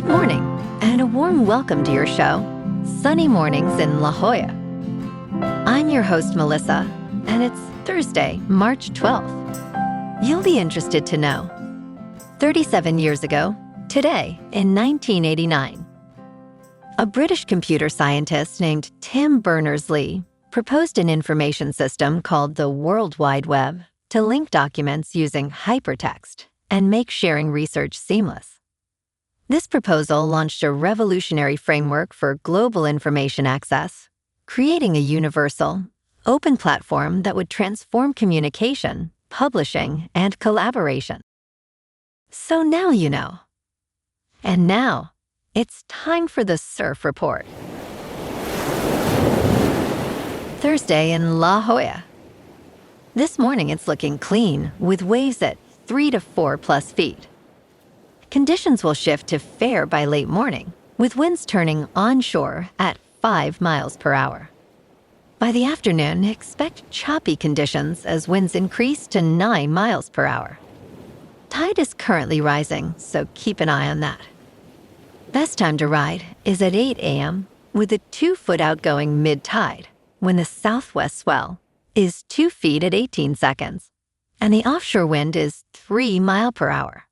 Good morning, and a warm welcome to your show, Sunny Mornings in La Jolla. I'm your host, Melissa, and it's Thursday, March 12th. You'll be interested to know. 37 years ago, today, in 1989, a British computer scientist named Tim Berners-Lee proposed an information system called the World Wide Web to link documents using hypertext and make sharing research seamless. This proposal launched a revolutionary framework for global information access, creating a universal, open platform that would transform communication, publishing, and collaboration. So now you know. And now, it's time for the Surf Report. Thursday in La Jolla. This morning it's looking clean, with waves at 3 to 4 plus feet. Conditions will shift to fair by late morning, with winds turning onshore at 5 miles per hour. By the afternoon, expect choppy conditions as winds increase to 9 miles per hour. Tide is currently rising, so keep an eye on that. Best time to ride is at 8 a.m. with a 2-foot outgoing mid-tide, when the southwest swell is 2 feet at 18 seconds, and the offshore wind is 3 miles per hour.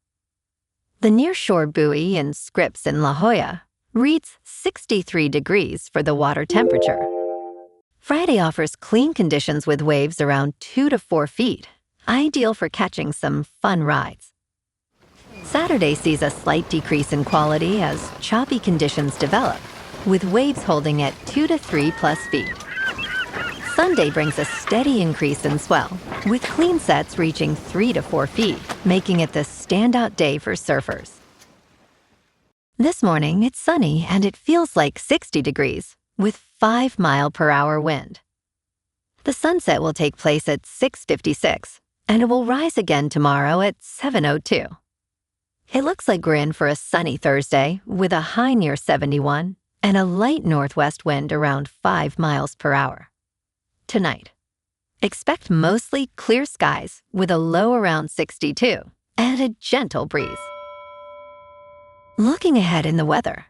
The nearshore buoy in Scripps in La Jolla reads 63 degrees for the water temperature. Friday offers clean conditions with waves around 2 to 4 feet, ideal for catching some fun rides. Saturday sees a slight decrease in quality as choppy conditions develop, with waves holding at 2 to 3 plus feet. Sunday brings a steady increase in swell, with clean sets reaching 3 to 4 feet, making it the standout day for surfers. This morning, it's sunny and it feels like 60 degrees, with 5 mile per hour wind. The sunset will take place at 6:56, and it will rise again tomorrow at 7:02. It looks like we're in for a sunny Thursday, with a high near 71 and a light northwest wind around 5 miles per hour. Tonight, expect mostly clear skies with a low around 62 and a gentle breeze. Looking ahead in the weather.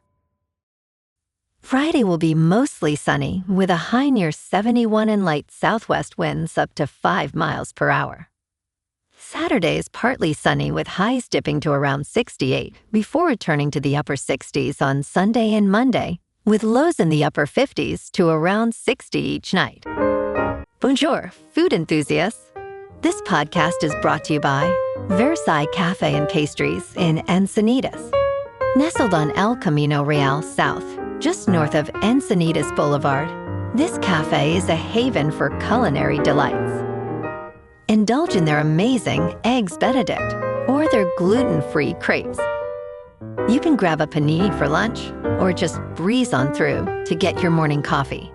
Friday will be mostly sunny with a high near 71 and light southwest winds up to 5 miles per hour. Saturday is partly sunny with highs dipping to around 68 before returning to the upper 60s on Sunday and Monday, with lows in the upper 50s to around 60 each night. Bonjour, food enthusiasts. This podcast is brought to you by Versailles Cafe and Pastries in Encinitas. Nestled on El Camino Real South, just north of Encinitas Boulevard, this cafe is a haven for culinary delights. Indulge in their amazing Eggs Benedict or their gluten-free crepes. You can grab a panini for lunch or just breeze on through to get your morning coffee.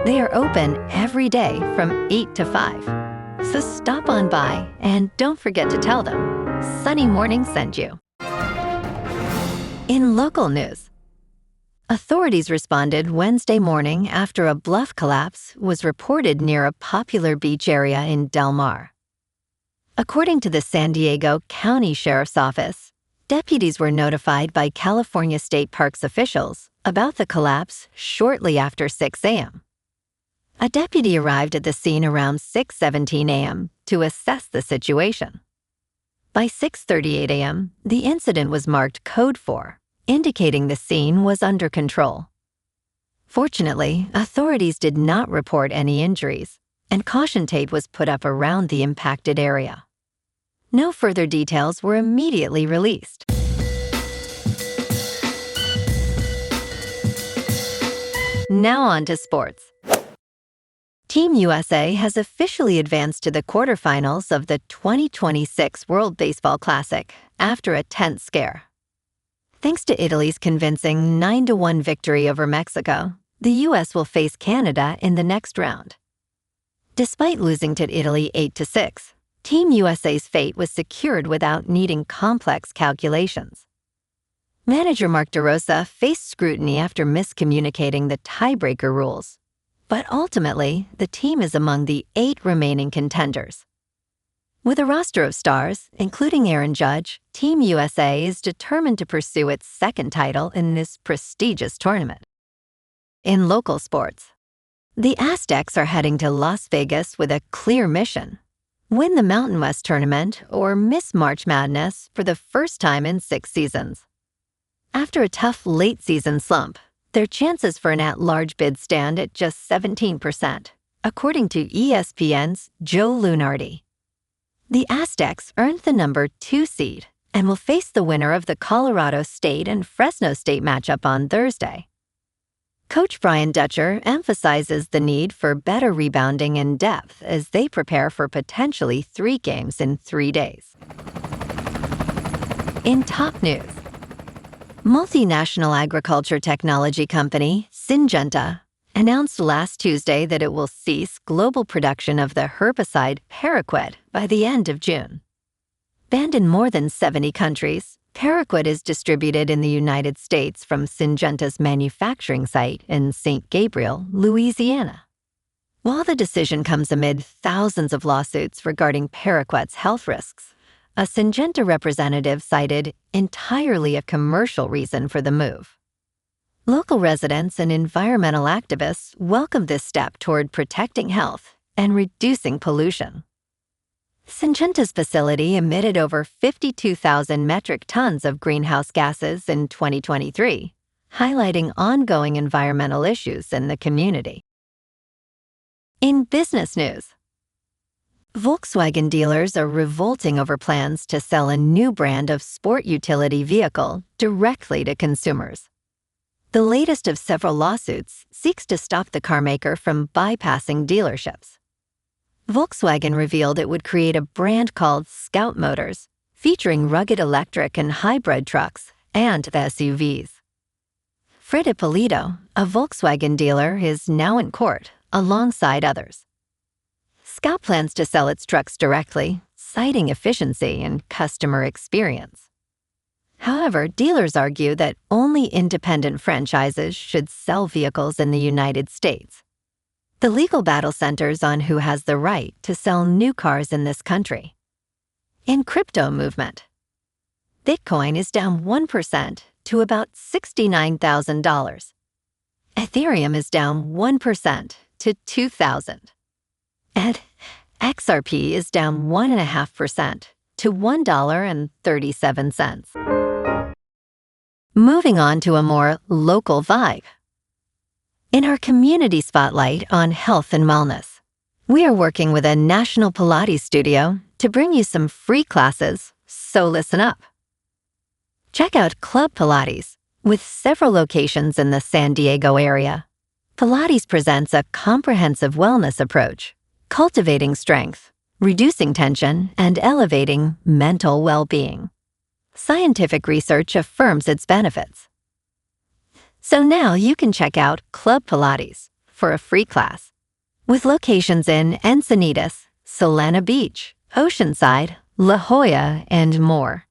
They are open every day from 8 to 5. So stop on by and don't forget to tell them Sunny Morning sent you. In local news, authorities responded Wednesday morning after a Bluff collapse was reported near a popular beach area in Del Mar. According to the San Diego County Sheriff's Office, deputies were notified by California State Parks officials about the collapse shortly after 6 a.m. A deputy arrived at the scene around 6:17 a.m. to assess the situation. By 6:38 a.m., the incident was marked Code 4, indicating the scene was under control. Fortunately, authorities did not report any injuries, and caution tape was put up around the impacted area. No further details were immediately released. Now on to sports. Team USA has officially advanced to the quarterfinals of the 2026 World Baseball Classic after a tense scare. Thanks to Italy's convincing 9-1 victory over Mexico, the U.S. will face Canada in the next round. Despite losing to Italy 8-6, Team USA's fate was secured without needing complex calculations. Manager Mark DeRosa faced scrutiny after miscommunicating the tiebreaker rules, but ultimately, the team is among the 8 remaining contenders. With a roster of stars, including Aaron Judge, Team USA is determined to pursue its second title in this prestigious tournament. In local sports, the Aztecs are heading to Las Vegas with a clear mission: win the Mountain West tournament or miss March Madness for the first time in 6 seasons. After a tough late-season slump, their chances for an at-large bid stand at just 17%, according to ESPN's Joe Lunardi. The Aztecs earned the number 2 seed and will face the winner of the Colorado State and Fresno State matchup on Thursday. Coach Brian Dutcher emphasizes the need for better rebounding and depth as they prepare for potentially 3 games in 3 days. In top news, multinational agriculture technology company Syngenta announced last Tuesday that it will cease global production of the herbicide Paraquat by the end of June. Banned in more than 70 countries, Paraquat is distributed in the United States from Syngenta's manufacturing site in St. Gabriel, Louisiana. While the decision comes amid thousands of lawsuits regarding Paraquat's health risks, a Syngenta representative cited entirely a commercial reason for the move. Local residents and environmental activists welcome this step toward protecting health and reducing pollution. Syngenta's facility emitted over 52,000 metric tons of greenhouse gases in 2023, highlighting ongoing environmental issues in the community. In business news, Volkswagen dealers are revolting over plans to sell a new brand of sport utility vehicle directly to consumers. The latest of several lawsuits seeks to stop the carmaker from bypassing dealerships. Volkswagen revealed it would create a brand called Scout Motors, featuring rugged electric and hybrid trucks and the SUVs. Fred Ippolito, a Volkswagen dealer, is now in court, alongside others. Scout plans to sell its trucks directly, citing efficiency and customer experience. However, dealers argue that only independent franchises should sell vehicles in the United States. The legal battle centers on who has the right to sell new cars in this country. In crypto movement, Bitcoin is down 1% to about $69,000. Ethereum is down 1% to $2,000. And XRP is down 1.5% to $1.37. Moving on to a more local vibe. In our community spotlight on health and wellness, we are working with a national Pilates studio to bring you some free classes, so listen up. Check out Club Pilates, with several locations in the San Diego area. Pilates presents a comprehensive wellness approach, cultivating strength, reducing tension, and elevating mental well-being. Scientific research affirms its benefits. So now you can check out Club Pilates for a free class, with locations in Encinitas, Solana Beach, Oceanside, La Jolla, and more.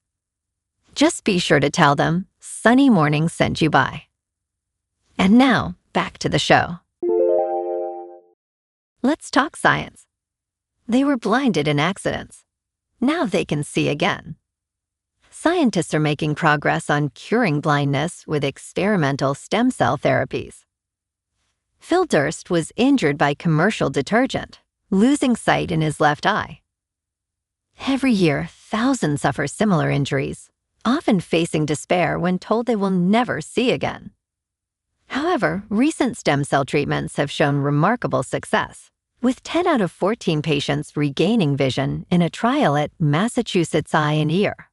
Just be sure to tell them Sunny Morning sent you by. And now, back to the show. Let's talk science. They were blinded in accidents. Now they can see again. Scientists are making progress on curing blindness with experimental stem cell therapies. Phil Durst was injured by commercial detergent, losing sight in his left eye. Every year, thousands suffer similar injuries, often facing despair when told they will never see again. However, recent stem cell treatments have shown remarkable success, with 10 out of 14 patients regaining vision in a trial at Massachusetts Eye and Ear.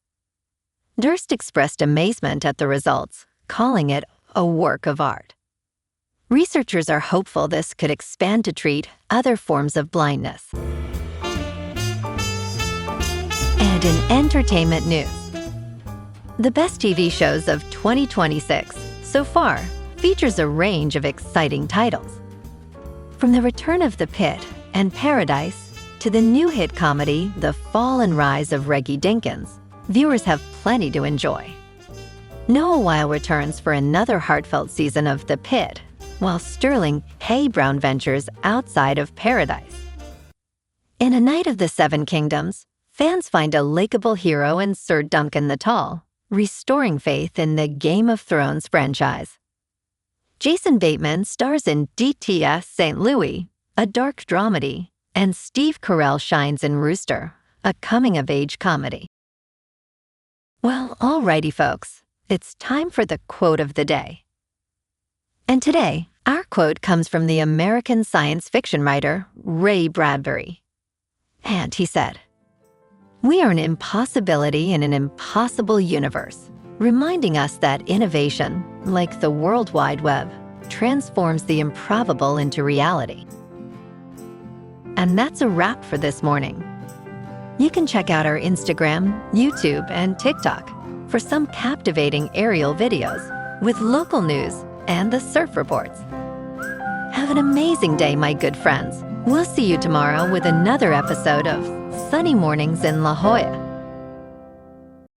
Durst expressed amazement at the results, calling it a work of art. Researchers are hopeful this could expand to treat other forms of blindness. And in entertainment news, the best TV shows of 2026 so far features a range of exciting titles. From The Return of the Pit and Paradise to the new hit comedy The Fall and Rise of Reggie Dinkins, viewers have plenty to enjoy. Noah Weil returns for another heartfelt season of The Pit, while Sterling K. Brown ventures outside of Paradise. In A Night of the Seven Kingdoms, Fans find a likable hero in Sir Duncan the Tall, restoring faith in the Game of Thrones franchise. Jason Bateman stars in DTS St. Louis, a dark dramedy, and Steve Carell shines in Rooster, a coming-of-age comedy. Well, alrighty, folks. It's time for the quote of the day. And today, our quote comes from the American science fiction writer Ray Bradbury. And he said, "We are an impossibility in an impossible universe, reminding us that innovation, like the World Wide Web, transforms the improbable into reality." And that's a wrap for this morning. You can check out our Instagram, YouTube, and TikTok for some captivating aerial videos with local news and the surf reports. Have an amazing day, my good friends. We'll see you tomorrow with another episode of Sunny Mornings in La Jolla.